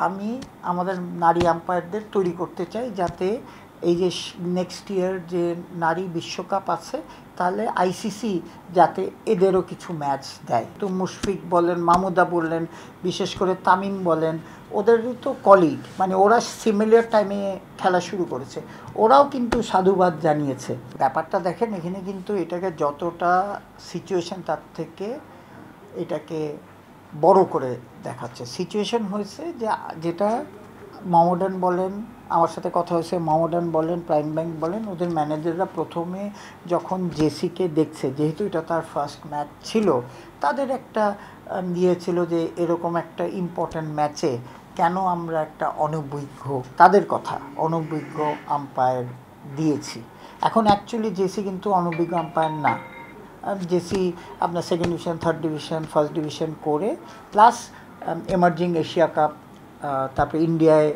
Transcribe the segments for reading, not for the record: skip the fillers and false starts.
আমি আমাদের নারী আম্পায়ারদের তৈরি করতে চাই, যাতে এই যে নেক্সট ইয়ার যে নারী বিশ্বকাপ আছে, তাহলে আইসিসি যাতে এদেরও কিছু ম্যাচ দেয়। তো মুশফিক বলেন, মাহমুদা বললেন, বিশেষ করে তামিম বলেন, ওদেরই তো কলিগ, মানে ওরা সিমিলার টাইমে খেলা শুরু করেছে, ওরাও কিন্তু সাধুবাদ জানিয়েছে। ব্যাপারটা দেখেন, এখানে কিন্তু এটাকে যতটা সিচুয়েশন তার থেকে এটাকে বড় করে দেখাচ্ছে। সিচুয়েশন হয়েছে যে যেটা মোহামেডান বলেন, আমার সাথে কথা হয়েছে, মোহামেডান বলেন, প্রাইম ব্যাংক বলেন, ওদের ম্যানেজাররা প্রথমে যখন জেসিকে দেখছে, যেহেতু এটা তার ফার্স্ট ম্যাচ ছিল, তাদের একটা দিয়েছিল যে এরকম একটা ইম্পর্ট্যান্ট ম্যাচে কেন আমরা একটা অনভিজ্ঞ, তাদের কথা, অনভিজ্ঞ আম্পায়ার দিয়েছি। এখন অ্যাকচুয়ালি জেসি কিন্তু অনভিজ্ঞ আম্পায়ার না। জেসি আপনার second division, third division, first division করে, প্লাস এমার্জিং এশিয়া কাপ, তারপরে ইন্ডিয়ায়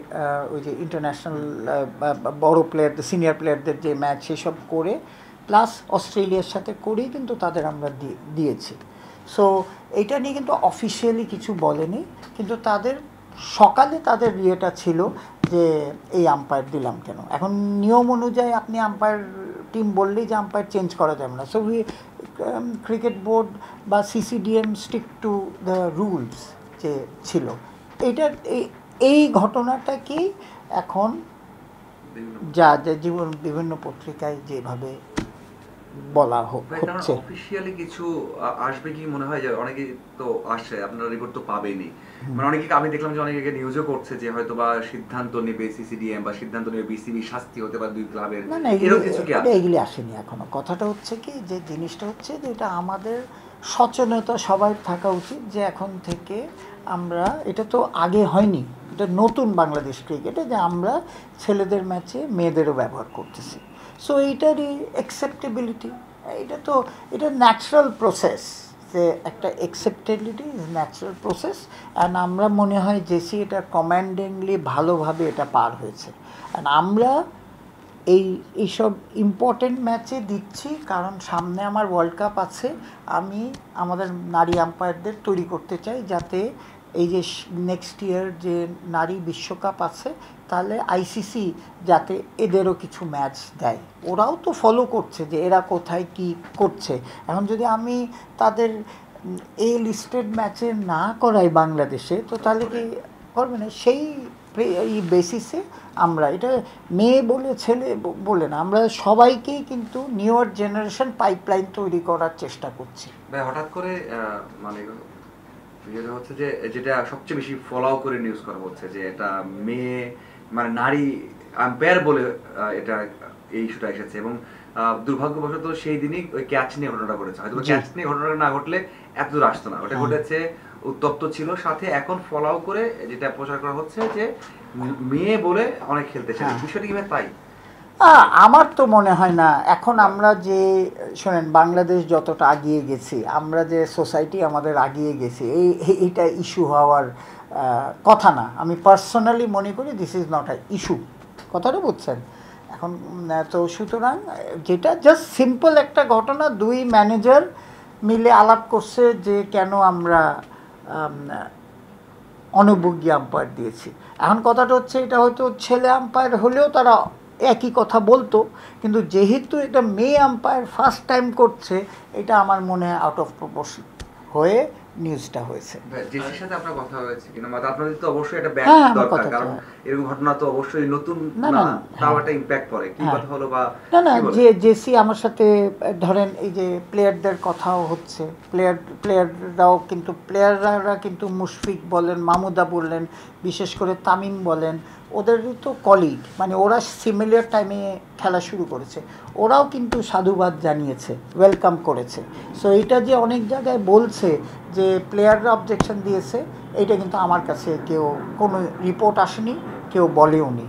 ওই যে ইন্টারন্যাশনাল বড় প্লেয়ারদের, সিনিয়র প্লেয়ারদের যে ম্যাচ, সেসব করে, প্লাস অস্ট্রেলিয়ার সাথে করেই কিন্তু তাদের আমরা দিয়েছি। সো এইটা নিয়ে কিন্তু অফিসিয়ালি কিছু বলেনি, কিন্তু তাদের সকালে তাদের ইয়েটা ছিল যে এই আম্পায়ার দিলাম কেন। এখন নিয়ম অনুযায়ী আপনি আম্পায়ার টিম বললেই যে আম্পায়ার চেঞ্জ করা যাবে না। সো ক্রিকেট বোর্ড বা CCDM stick to the rules যে ছিল। এইটার এই ঘটনাটাকেই এখন যা জীবন বিভিন্ন পত্রিকায় যেভাবে বলা হচ্ছে। অফিশিয়ালি কিছু আসবে কি মনে হয়? যে অনেকে তো আসে, আপনারা রিপোর্ট তো পাবেনই, মানে অনেকে, আমি দেখলাম যে অনেকে নিউজও করছে যে হয়তো বা সিদ্ধান্ত নেবে সিসিডিএম বা সিদ্ধান্ত নেবে বিসিবি, শাস্তি হতে পারে দুই ক্লাবের। না না, এগুলি আসেনি এখনো। কথাটা হচ্ছে কি, যে জিনিসটা হচ্ছে যে এটা আমাদের সচেতনতা সবাই থাকা উচিত, যে এখন থেকে আমরা, এটা তো আগে হয়নি, এটা নতুন বাংলাদেশ ক্রিকেটে, যে আমরা ছেলেদের ম্যাচে মেয়েদেরও ব্যবহার করতেছি। সো এইটারই অ্যাকসেপ্টেবিলিটি, এটা ন্যাচারাল প্রসেস, যে একটা acceptability is natural process. And আমরা মনে হয় এটা কমান্ডিংলি ভালোভাবে এটা পার হয়েছে। অ্যান্ড আমরা এইসব ইম্পর্টেন্ট ম্যাচে দিচ্ছি, কারণ সামনে আমার ওয়ার্ল্ড কাপ আছে। আমি আমাদের নারী আম্পায়ারদের তৈরি করতে চাই, যাতে এই যে নেক্সট ইয়ার যে নারী বিশ্বকাপ আছে, তাহলে আইসিসি যাতে এদেরও কিছু ম্যাচ দেয়। ওরাও তো ফলো করছে যে এরা কোথায় কি করছে। এখন যদি আমি তাদের এই লিস্টেড ম্যাচে না করাই বাংলাদেশে, তো তাহলে কি করবে না? সেই বেসিসে আমরা, এটা মেয়ে বলে ছেলে বলে না, আমরা সবাইকেই কিন্তু নিউয়ার জেনারেশন পাইপলাইন তৈরি করার চেষ্টা করছি। ভাই হঠাৎ করে মানে যেটা হচ্ছে যে যেটা সবচেয়ে বেশি ফলো করে নিউজ করা হচ্ছে যে এটা মেয়ে, মানে নারী আম্পায়ার বলে এটা এই ইস্যুটা এসেছে, এবং দুর্ভাগ্যবশত সেই দিনই ওই ক্যাচ নিয়ে ঘটনাটা ঘটেছে। হয়তো ক্যাচ নিয়ে ঘটনাটা না ঘটলে এত দূর আসতো না। ওটা ঘটেছে, উত্তপ্ত ছিল, সাথে এখন ফলো করে যেটা প্রচার করা হচ্ছে যে মেয়ে বলে অনেক খেলতে চায়। বিষয়টা কি তাই? আমার তো মনে হয় না। এখন আমরা যে, শোনেন, বাংলাদেশ যতটা আগিয়ে গেছি, আমরা যে সোসাইটি আমাদের আগিয়ে গেছি, এইটা ইস্যু হওয়ার কথা না। আমি পার্সোনালি মনে করি this is not a issue. কথাটা বুঝছেন? এখন তো সুতরাং যেটা জাস্ট সিম্পল একটা ঘটনা, দুই ম্যানেজার মিলে আলাপ করছে যে কেন আমরা অনভিজ্ঞ আম্পায়ার দিয়েছি। এখন কথাটা হচ্ছে, এটা হয়তো ছেলে আম্পায়ার হলেও তারা একই কথা বলতো, কিন্তু যেহেতু এটা মেয়ে আম্পায়ার ফার্স্ট টাইম করছে, এটা আমার মনে হয় আউট অফ প্রপোর্শন হয়ে নিউজটা হয়েছে। জেসির সাথে আপনার কথা হয়েছে কিনা? মানে আপনাদের তো অবশ্যই এটা ব্যাক দরকার, কারণ এরকম ঘটনা তো অবশ্যই নতুন না, তাও একটা ইমপ্যাক্ট পড়ে। কি কথা হলো? বা না, যে জেসি আমার সাথে, ধরেন এই যে প্লেয়ারদের কথাও হচ্ছে, প্লেয়াররাও কিন্তু, প্লেয়াররা কিন্তু মুশফিক বলেন, মাহমুদা বললেন, বিশেষ করে তামিম বলেন, ওদেরই তো কলিগ, মানে ওরা সিমিলার টাইমে খেলা শুরু করেছে, ওরাও কিন্তু সাধুবাদ জানিয়েছে, ওয়েলকাম করেছে। সো এইটা যে অনেক জায়গায় বলছে যে প্লেয়াররা অবজেকশন দিয়েছে, এইটা কিন্তু আমার কাছে কোনো রিপোর্ট আসেনি, কেউ বলেও নি।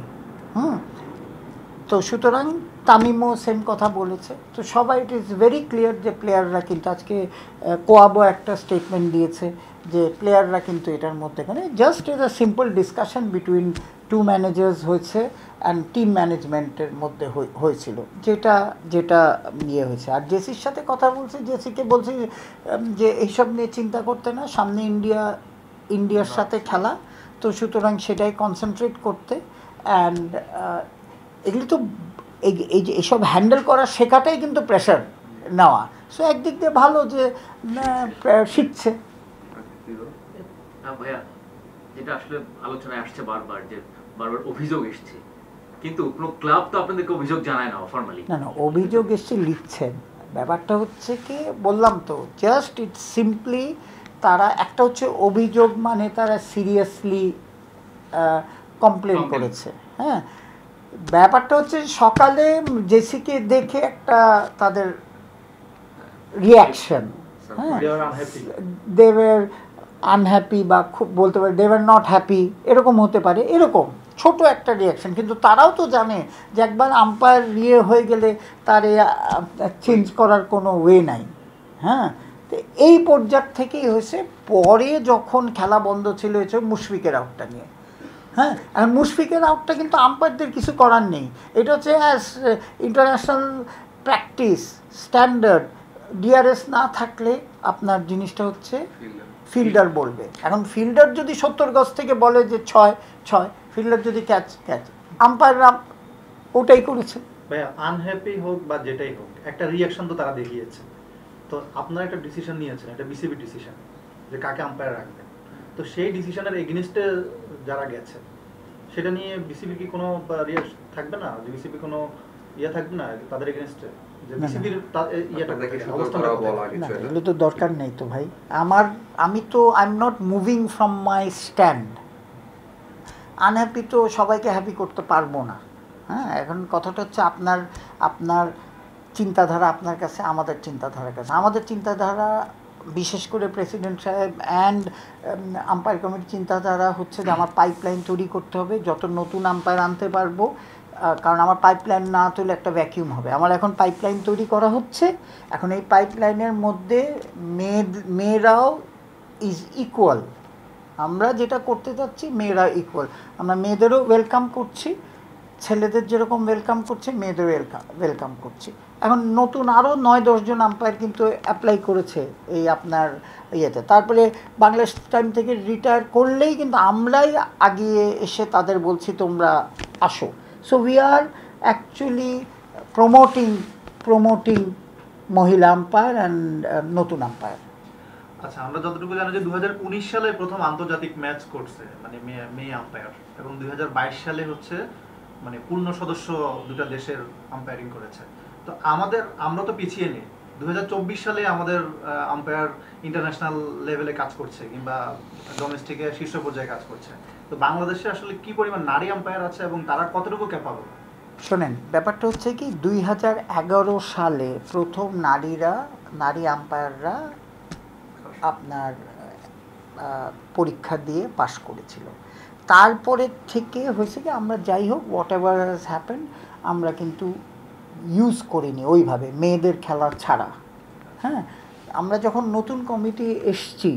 তো সুতরাং তামিমও সেম কথা বলেছে। তো সবাই, ইট ইজ ভেরি ক্লিয়ার যে প্লেয়াররা কিন্তু, আজকে কোয়াবো একটা স্টেটমেন্ট দিয়েছে যে প্লেয়াররা কিন্তু এটার মধ্যে, just is a simple discussion between two managers হয়েছে অ্যান্ড টিম ম্যানেজমেন্টের মধ্যে হয়েছিল, যেটা ইয়ে হয়েছে। আর জেসির সাথে কথা বলছে, জেসিকে বলছে যে এইসব নিয়ে চিন্তা করতে না, সামনে ইন্ডিয়ার সাথে খেলা, তো সুতরাং সেটাই কনসেন্ট্রেট করতে। অ্যান্ড এগুলি তো এই যে এসব হ্যান্ডেল করা শেখাটাই কিন্তু প্রেশার নেওয়া। সো একদিক দিয়ে ভালো যে শিখছে। ভাইয়া, যেটা আসলে আলোচনায় আসছে বারবার, যে বারবার অভিযোগ এসছে, কিন্তু কোনো ক্লাব তো আপনাদেরকে অভিযোগ জানায় না ফর্মালি। না, অভিযোগ এসছে, লিখছেন। ব্যাপারটা হচ্ছে কি, বললাম তো, জাস্ট ইটস সিম্পলি তারা একটা হচ্ছে অভিযোগ, মানে তারা সিরিয়াসলি কমপ্লেন করেছে। হ্যাঁ, ব্যাপারটা হচ্ছে সকালে জেসিকে দেখে একটা তাদের রিয়াকশন, হ্যাঁ, দেওয়ার আনহ্যাপি, বা খুব বলতে পারে দেওয়ার নট হ্যাপি, এরকম হতে পারে, এরকম ছোট একটা রিয়াকশন। কিন্তু তারাও তো জানে যে একবার আম্পায়ার হয়ে গেলে তার চেঞ্জ করার কোনো ওয়ে নাই। হ্যাঁ, তো এই পর্যায় থেকেই হয়েছে। পরে যখন খেলা বন্ধ ছিল হয়েছে মুশফিকের আউটটা নিয়ে। হ্যাঁ, আর মুশফিকের আউটটা কিন্তু আম্পায়ারদের কিছু করার নেই। এটা হচ্ছে as international practice standard, DRS না থাকলে আপনার জিনিসটা হচ্ছে ফিল্ডার বলবে। এখন ফিল্ডার যদি 70 গজ থেকে বলে যে 6, ফিল্ডার যদি ক্যাচ, আম্পায়াররা ওটাই করেছে। ভাইয়া, আনহ্যাপি হোক বা যেটাই হোক, একটা রিয়াকশন তো তারা দেখিয়েছে। তো আপনারা একটা ডিসিশন নিয়েছেন, একটা বিসিবি ডিসিশন, যে কাকে আম্পায়ার রাখবেন। তো সেই ডিসিশনের এগেইনস্টে যারা গেছে, সেটা নিয়ে বিসিবি কি কোনো থাকবে না, যে বিসিবি কোনো থাকবে না তাদের এগেইনস্টে? এগুলো তো দরকার নেই তো ভাই। আমি am not moving from my stand. Unhappy তো সবাইকে হ্যাপি করতে পারবো না। হ্যাঁ, এখন কথাটা হচ্ছে আপনার চিন্তাধারা আপনার কাছে, আমাদের চিন্তাধারার কাছে। আমাদের চিন্তাধারা, বিশেষ করে প্রেসিডেন্ট সাহেব অ্যান্ড আম্পায়ার কমিটির চিন্তাধারা হচ্ছে যে আমার পাইপলাইন তৈরি করতে হবে, যত নতুন আম্পায়ার আনতে পারবো। কারণ আমার পাইপলাইন না তুলে একটা ভ্যাকিউম হবে। আমার এখন পাইপলাইন তৈরি করা হচ্ছে। এখন এই পাইপলাইনের মধ্যে মেয়েরাও ইজ ইকুয়াল। আমরা যেটা করতে চাচ্ছি, মেয়েরা ইকুয়াল। আমরা মেয়েদেরও ওয়েলকাম করছি, ছেলেদের যেরকম ওয়েলকাম করছি মেয়েদেরও ওয়েলকাম করছি। এখন নতুন আরও 9-10 জন আম্পায়ার কিন্তু অ্যাপ্লাই করেছে এই আপনার ইয়েতে। তারপরে বাংলাদেশ টাইম থেকে রিটায়ার করলেই কিন্তু আমরাই আগিয়ে এসে তাদের বলছি তোমরা আসো। So we are actually promoting মহিলা আম্পায়ার অ্যান্ড নতুন আম্পায়ার। আচ্ছা, আমরা যতটুকু জানি যে 2019 সালে প্রথম আন্তর্জাতিক ম্যাচ করছে মানে মেয়ে আম্পায়ার, এবং 2022 সালে হচ্ছে মানে পূর্ণ সদস্য দুটা দেশের আম্পায়ারিং করেছে। তো আমরা তো পিছিয়ে নেই। 2024 সালে আমাদের আম্পায়ার ইন্টারন্যাশনাল লেভেলে কাজ করছে, কিংবা ডোমেস্টিকে শীর্ষ পর্যায়ে কাজ করছে। তো বাংলাদেশে আসলে কি পরিমাণ নারী আম্পায়ার আছে এবং তারা কতটুকু ক্যাপাবল? শোনেন, ব্যাপারটা হচ্ছে কি, 2011 সালে প্রথম নারী আম্পায়াররা আপনার পরীক্ষা দিয়ে পাশ করেছিল। তারপরে থেকে হয়েছে কি, আমরা যাই হোক হোয়াট এভার হ্যাজ হ্যাপেন, আমরা কিন্তু ইউজ করিনি ওইভাবে মেয়েদের খেলা ছাড়া। হ্যাঁ, আমরা যখন নতুন কমিটি এসছি,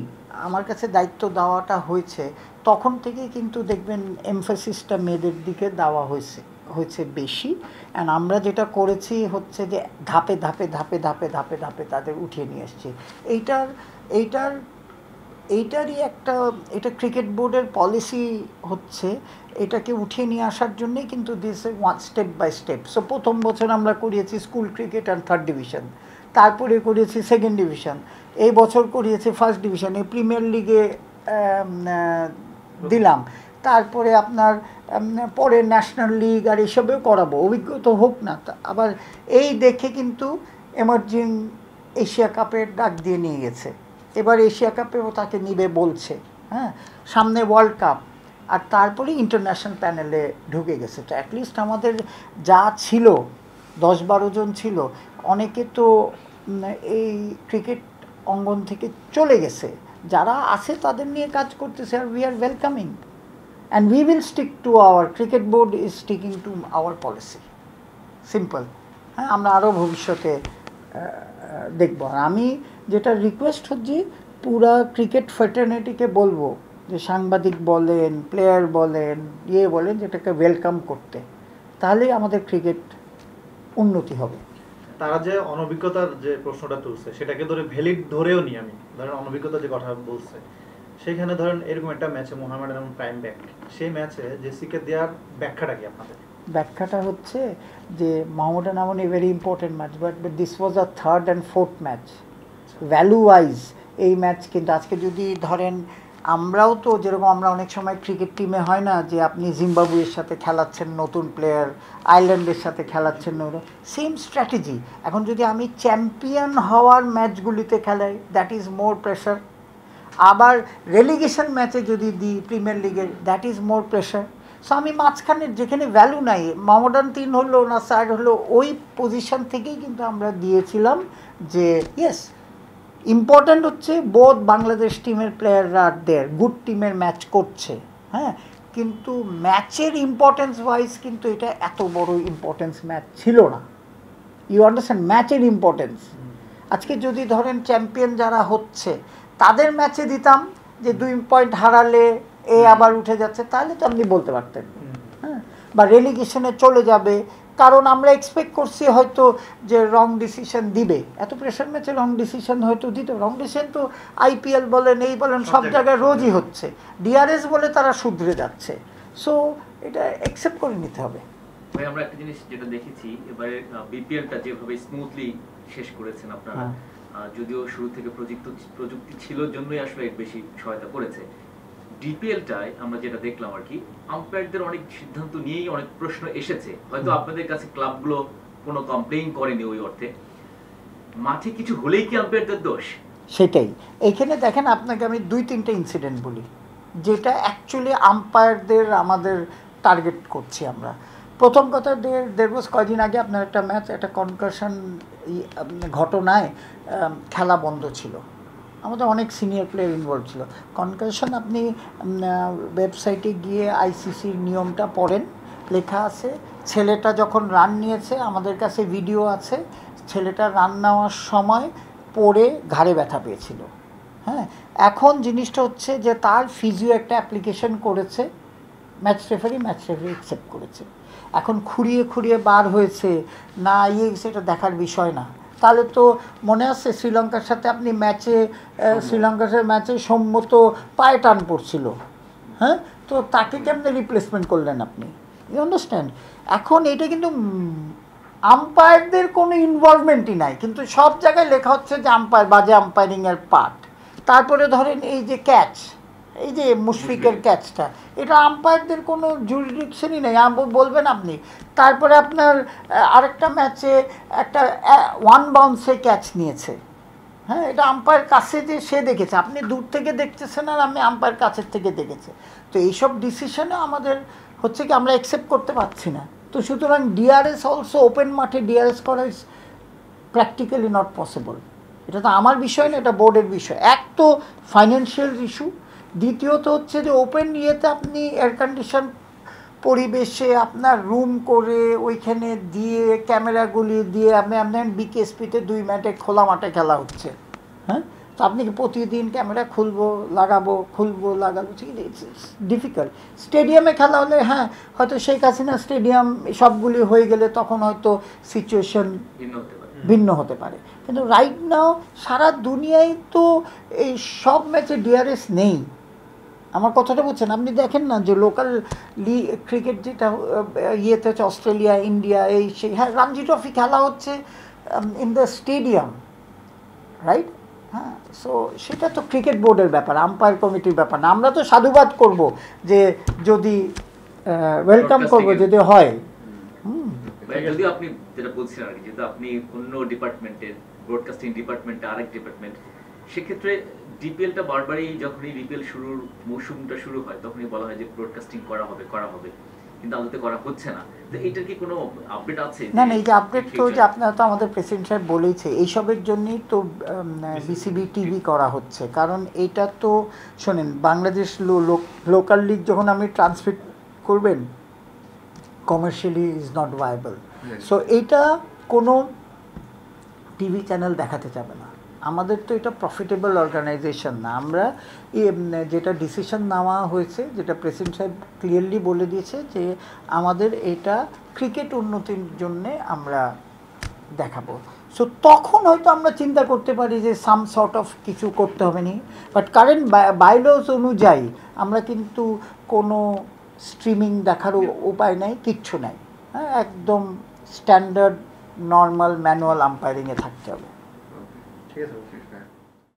আমার কাছে দায়িত্ব দেওয়াটা হয়েছে, তখন থেকে কিন্তু দেখবেন এমফাসিসটা মেয়েদের দিকে দেওয়া হয়েছে বেশি। অ্যান্ড আমরা যেটা করেছি হচ্ছে যে ধাপে ধাপে ধাপে ধাপে ধাপে ধাপে তাদের উঠিয়ে নিয়ে এসছি। এইটারই এটা ক্রিকেট বোর্ডের পলিসি হচ্ছে, এটাকে উঠিয়ে নিয়ে আসার জন্যেই কিন্তু this one step by step. So প্রথম বছর আমরা করিয়েছি school cricket and 3rd division, তারপরে করিয়েছি 2nd ডিভিশন, এই বছর করিয়েছি 1st ডিভিশন, এই প্রিমিয়ার লিগে দিলাম, তারপরে আপনার পরে ন্যাশনাল লিগ আর এসবেও করাবো, অভিজ্ঞতা হোক না। আবার এই দেখে কিন্তু এমার্জিং এশিয়া কাপের ডাক দিয়ে নিয়ে গেছে। এবার এশিয়া কাপেও তাকে নিবে বলছে। হ্যাঁ, সামনে ওয়ার্ল্ড কাপ, আর তারপরে ইন্টারন্যাশনাল প্যানেলে ঢুকে গেছে। তো অ্যাটলিস্ট আমাদের যা ছিল 10-12 জন ছিল, অনেকে তো এই ক্রিকেট অঙ্গন থেকে চলে গেছে। যারা আছে তাদের নিয়ে কাজ করতেছে, আর we are welcoming and we will stick to our, cricket board is sticking to our policy, simple. হ্যাঁ, আমরা আরও ভবিষ্যতে দেখব। আর আমি যেটা রিকোয়েস্ট হচ্ছে, পুরা ক্রিকেট ফ্রেটার্নিটিকে বলবো যে সাংবাদিক বলেন, প্লেয়ার বলেন, বলেন, যেটাকে ওয়েলকাম করতে, তাহলেই আমাদের ক্রিকেট উন্নতি হবে। তারা যে অনভিজ্ঞতার যে প্রশ্নটা তুলছে, সেটাকে ধরেও নিই আমি, ধরেন অনভিজ্ঞতা যে কথা বলছে, সেখানে ধরেন এরকম একটা ম্যাচে মোহামেডান এবং প্রাইম ব্যাক, সেই ম্যাচে জেসিকে দেওয়ার ব্যাখ্যাটা কি আপনাদের? ব্যাখ্যাটা হচ্ছে যে মোহামেডান এমন a very important match, but this was a third and fourth match value wise. এই ম্যাচ কিন্তু আজকে যদি ধরেন, আমরাও তো যেরকম আমরা অনেক সময় ক্রিকেট টিমে হয় না যে আপনি জিম্বাবুয়ের সাথে খেলাচ্ছেন নতুন প্লেয়ার, আয়ারল্যান্ডের সাথে খেলাচ্ছেন সেম স্ট্র্যাটেজি। এখন যদি আমি চ্যাম্পিয়ন হওয়ার ম্যাচগুলিতে খেলাই, দ্যাট ইজ মোর প্রেশার। আবার রেলিগেশন ম্যাচে যদি দিই প্রিমিয়ার লিগের, that is more pressure. So আমি মাঝখানে যেখানে ভ্যালু নাই, মোহামেডান 3 হলো না 4 হলো, ওই পজিশন থেকেই কিন্তু আমরা দিয়েছিলাম যে ইয়েস ইম্পর্ট্যান্ট হচ্ছে বোধ বাংলাদেশ টিমের প্লেয়াররা আর দেয়ার গুড টিমের ম্যাচ করছে, হ্যাঁ, কিন্তু ম্যাচের ইম্পর্টেন্স ওয়াইজ কিন্তু এটা এত বড় ইম্পর্টেন্স ম্যাচ ছিল না। ইউ আন্ডারস্ট্যান্ড ম্যাচের ইম্পর্টেন্স। আজকে যদি ধরেন চ্যাম্পিয়ন যারা হচ্ছে তাদের ম্যাচে দিতাম যে 2 পয়েন্ট হারালে এ আবার উঠে যাচ্ছে, তাহলে তো আপনি বলতে পারতেন, হ্যাঁ, বা রেলিগেশনে চলে যাবে, কারণ আমরা এক্সপেক্ট করছি হয়তো যে রং ডিসিশন দিবে। এত প্রেশার ম্যাচে রং ডিসিশন হয়তো দিত। রং ডিসিশন তো আইপিএল বলেন এই বলেন সব জায়গায় রোজই হচ্ছে, ডিআরএস বলে তারা শুধরে যাচ্ছে। সো এটা অ্যাকসেপ্ট করে নিতে হবে। ভাই আমরা একটা জিনিস যেটা দেখেছি এবারে বিপিএলটা যেভাবে স্মুথলি শেষ করেছেন আপনারা, যদিও শুরু থেকে প্রযুক্তি ছিল জন্যই আসলে এর বেশি সহায়তা করেছে। ডিপিএলটায় আমরা যেটা দেখলাম আর কি, আম্পায়ারদের অনেক সিদ্ধান্ত নিয়েই অনেক প্রশ্ন এসেছে, হয়তো আপনাদের কাছে ক্লাবগুলো কোনো কমপ্লেইন করেনি ওই অর্থে। মাঠে কিছু হলেই কি আম্পায়ারদের দোষ? সেটাই। এইখানে দেখেন আপনাকে আমি 2-3টা ইনসিডেন্ট বলি যেটা অ্যাকচুয়ালি আম্পায়ারদের আমাদের টার্গেট করছি আমরা। প্রথম কথা, দেড় কয়দিন আগে আপনার একটা ম্যাচ, একটা কনকাশন ঘটনায় খেলা বন্ধ ছিল, আমাদের অনেক সিনিয়র প্লেয়ার ইনভলভ ছিল। কনকাশন আপনি ওয়েবসাইটে গিয়ে আইসিসির নিয়মটা পড়েন, লেখা আছে ছেলেটা যখন রান নিয়েছে, আমাদের কাছে ভিডিও আছে, ছেলেটা রান নেওয়ার সময় পড়ে ঘাড়ে ব্যথা পেয়েছিল, হ্যাঁ। এখন জিনিসটা হচ্ছে যে তার ফিজিও একটা অ্যাপ্লিকেশন করেছে, ম্যাচ রেফারি অ্যাকসেপ্ট করেছে। এখন খুঁড়িয়ে বার হয়েছে না সেটা দেখার বিষয় না। তাহলে তো মনে আছে শ্রীলঙ্কার সাথে আপনি শ্রীলঙ্কার ম্যাচে সম্মত পায়ে টান পড়ছিল, হ্যাঁ, তো তাকে কেমনে রিপ্লেসমেন্ট করলেন আপনি? You understand? এখন এটা কিন্তু আম্পায়ারদের কোনো ইনভলভমেন্টই নাই, কিন্তু সব জায়গায় লেখা হচ্ছে যে বাজে আম্পায়ারিংয়ের পার্ট। তারপরে ধরেন এই যে ক্যাচ, এই যে মুশফিকের ক্যাচটা, এটা আম্পায়ারদের কোনো জুরিডিকশনই নেই বলবেন আপনি। তারপরে আপনার আরেকটা ম্যাচে একটা 1 বাউন্সে ক্যাচ নিয়েছে, হ্যাঁ, এটা আম্পায়ার কাছে যে সে দেখেছে, আপনি দূর থেকে দেখতেছেন আর আমি আম্পায়ার কাছের থেকে দেখেছে। তো এইসব ডিসিশনে আমাদের হচ্ছে কি আমরা অ্যাকসেপ্ট করতে পারছি না। তো সুতরাং ডিআরএস অলসো ওপেন মাঠে ডিআরএস করা ইজ প্র্যাকটিক্যালি নট পসিবল। এটা তো আমার বিষয় না, এটা বোর্ডের বিষয়। এক তো ফাইন্যান্সিয়াল ইস্যু, দ্বিতীয়ত হচ্ছে যে ওপেন ইয়েতে আপনি এয়ার কন্ডিশন পরিবেশে আপনার রুম করে ওইখানে দিয়ে ক্যামেরাগুলি দিয়ে আপনার বিকেএসপিতে 2 ম্যাচে খোলা মাঠে খেলা হচ্ছে, হ্যাঁ, তো আপনি কি প্রতিদিন ক্যামেরা খুলবো লাগাবো ডিফিকাল্ট। স্টেডিয়ামে খেলা হলে হ্যাঁ হয়তো শেখ হাসিনা স্টেডিয়াম সবগুলি হয়ে গেলে তখন হয়তো সিচুয়েশন ভিন্ন হতে পারে, কিন্তু রাইট নাও সারা দুনিয়ায় তো এই সব ম্যাচে ডিআরএস নেই। আমার কথাটা বুঝছেন? আপনি দেখেন না যে লোকাল ক্রিকেট যেটা ইয়েতে হচ্ছে অস্ট্রেলিয়া, ইন্ডিয়া, এই সেই, হ্যাঁ, রঞ্জি ট্রফি খেলা হচ্ছে ইন দ্য স্টেডিয়াম, রাইট? হ্যাঁ, সো সেটা তো ক্রিকেট বোর্ডের ব্যাপার, আম্পায়ার কমিটির ব্যাপার না। আমরা তো সাধুবাদ করব যে যদি ওয়েলকাম করব যদি হয়। যদিও আপনি যেটা বলছেন আর কি, যেহেতু আপনি অন্য ডিপার্টমেন্টের, ব্রডকাস্টিং ডিপার্টমেন্টে আরেক ডিপার্টমেন্ট, সেক্ষেত্রে ডিপিএলটা বারবারই যখনই ডিপিএল মৌসুমটা শুরু হয় তখনই বলা হয় যে ব্রডকাস্টিং করা হবে, কিন্তু আদতে করা হচ্ছে না। তো এটার কি কোনো আপডেট আছে? না, এই যে আপডেট তো যে আপনারা তো আমাদের প্রেসিডেন্ট সাহেব বলেছে, এইসবের জন্যই তো বিসিবি টিভি করা হচ্ছে। কারণ এটা তো শোনেন, বাংলাদেশ লোকাল লিগ যখন আপনি ট্রান্সফার করবেন, commercially is not viable. So এইটা কোনো টিভি চ্যানেল দেখাতে যাবে না। আমাদের তো এটা প্রফিটেবল অর্গানাইজেশন না। আমরা যেটা ডিসিশন নেওয়া হয়েছে, যেটা প্রেসিডেন্ট সাহেব ক্লিয়ারলি বলে দিয়েছে যে আমাদের এটা ক্রিকেট উন্নতির জন্যে আমরা দেখাবো। সো তখন হয়তো আমরা চিন্তা করতে পারি যে সাম সর্ট অফ কিছু করতে হবে নি, বাট কারেন্ট বাইলস অনুযায়ী আমরা কিন্তু কোনো স্ট্রিমিং দেখার উপায় নাই, কিচ্ছু নাই। হ্যাঁ, একদম স্ট্যান্ডার্ড নর্মাল ম্যানুয়াল আম্পায়ারিংয়ে থাকতে হবে। ঠিক আছে।